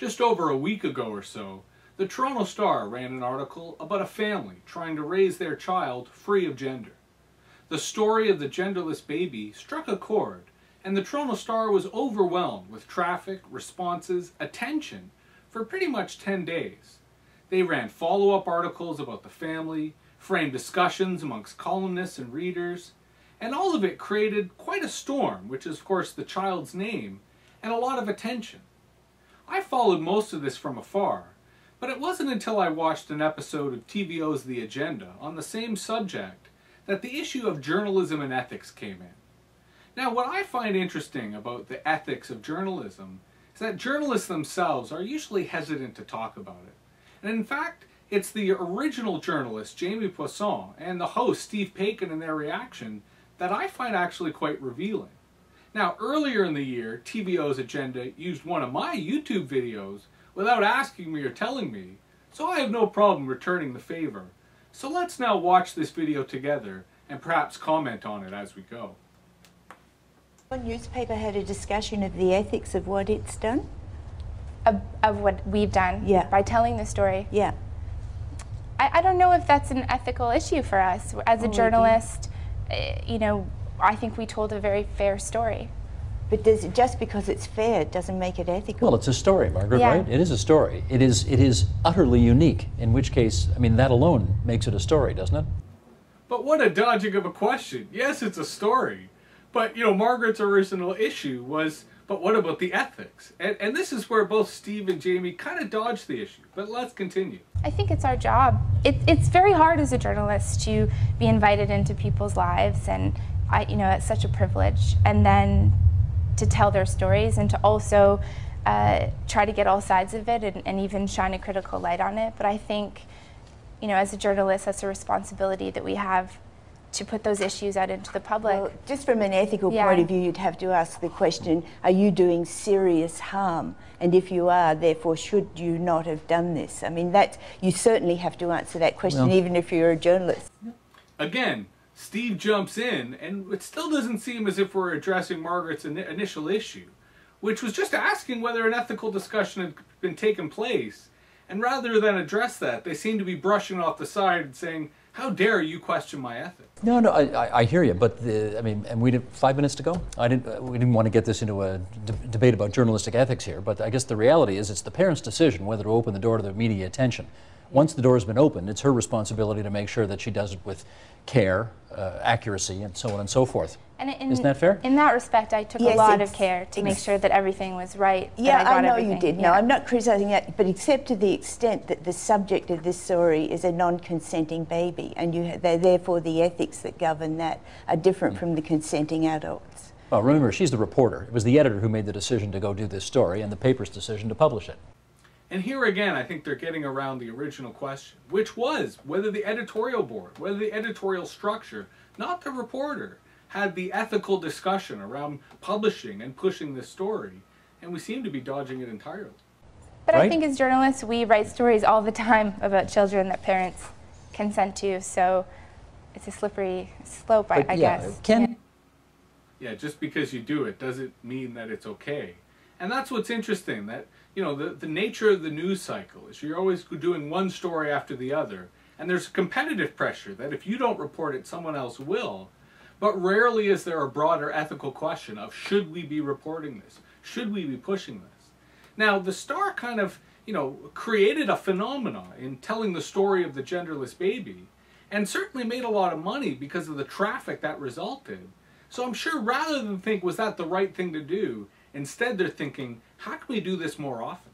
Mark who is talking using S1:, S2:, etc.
S1: Just over a week ago or so, the Toronto Star ran an article about a family trying to raise their child free of gender. The story of the genderless baby struck a chord, and the Toronto Star was overwhelmed with traffic, responses, attention for pretty much 10 days. They ran follow-up articles about the family, framed discussions amongst columnists and readers, and all of it created quite a storm, which is of course the child's name, and a lot of attention. I followed most of this from afar, but it wasn't until I watched an episode of TVO's The Agenda on the same subject that the issue of journalism and ethics came in. Now, what I find interesting about the ethics of journalism is that journalists themselves are usually hesitant to talk about it. And in fact, it's the original journalist, Jamie Poisson, and the host, Steve Paikin, in their reaction that I find actually quite revealing. Now, earlier in the year, TVO's Agenda used one of my YouTube videos without asking me or telling me, so I have no problem returning the favor. So let's now watch this video together and perhaps comment on it as we go.
S2: One newspaper had a discussion of the ethics of what it's done.
S3: Of what we've done?
S2: Yeah.
S3: By telling the story?
S2: Yeah.
S3: I don't know if that's an ethical issue for us. As a journalist, you know, I think we told a very fair story.
S2: But just because it's fair, it doesn't make it ethical.
S4: Well, it's a story, Margaret,
S3: Yeah.
S4: right? It is a story. It is utterly unique, in which case, I mean, that alone makes it a story, doesn't it?
S1: But what a dodging of a question. Yes, it's a story. But, you know, Margaret's original issue was, but what about the ethics? And this is where both Steve and Jamie kind of dodged the issue. But let's continue.
S3: I think it's our job. It's very hard as a journalist to be invited into people's lives, and you know, it's such a privilege. And then to tell their stories and to also try to get all sides of it and even shine a critical light on it. But I think, you know, as a journalist, that's a responsibility that we have to put those issues out into the public.
S2: Well, just from an ethical point of view, you'd have to ask the question, are you doing serious harm? And if you are, therefore, should you not have done this? I mean, you certainly have to answer that question, even if you're a journalist.
S1: Again, Steve jumps in, and it still doesn't seem as if we're addressing Margaret's initial issue, which was just asking whether an ethical discussion had been taking place. And rather than address that, they seem to be brushing off the side and saying, how dare you question my ethics?
S4: No, I hear you, but I mean, and we did 5 minutes to go. We didn't want to get this into a debate about journalistic ethics here, but I guess the reality is it's the parent's decision whether to open the door to the media attention. Once the door has been opened, it's her responsibility to make sure that she does it with care, accuracy, and so on and so forth. Isn't that fair?
S3: In that respect, I took a lot of care to make sure that everything was right.
S2: Yeah, I know
S3: everything.
S2: you did. No, I'm not criticising that, but except to the extent that the subject of this story is a non-consenting baby, and therefore the ethics that govern that are different from the consenting adults.
S4: Well, remember, she's the reporter. It was the editor who made the decision to go do this story, and the paper's decision to publish it.
S1: And here again, I think they're getting around the original question, which was whether the editorial board, whether the editorial structure, not the reporter, had the ethical discussion around publishing and pushing this story. And we seem to be dodging it entirely.
S3: But I think as journalists, we write stories all the time about children that parents consent to, so it's a slippery slope, I guess.
S1: Yeah, just because you do it doesn't mean that it's okay. And that's what's interesting, that, you know, the nature of the news cycle is you're always doing one story after the other, and there's competitive pressure that if you don't report it, someone else will. But rarely is there a broader ethical question of, should we be reporting this? Should we be pushing this? Now, the Star kind of, you know, created a phenomenon in telling the story of the genderless baby, and certainly made a lot of money because of the traffic that resulted. So I'm sure rather than think, was that the right thing to do, instead they're thinking, how can we do this more often?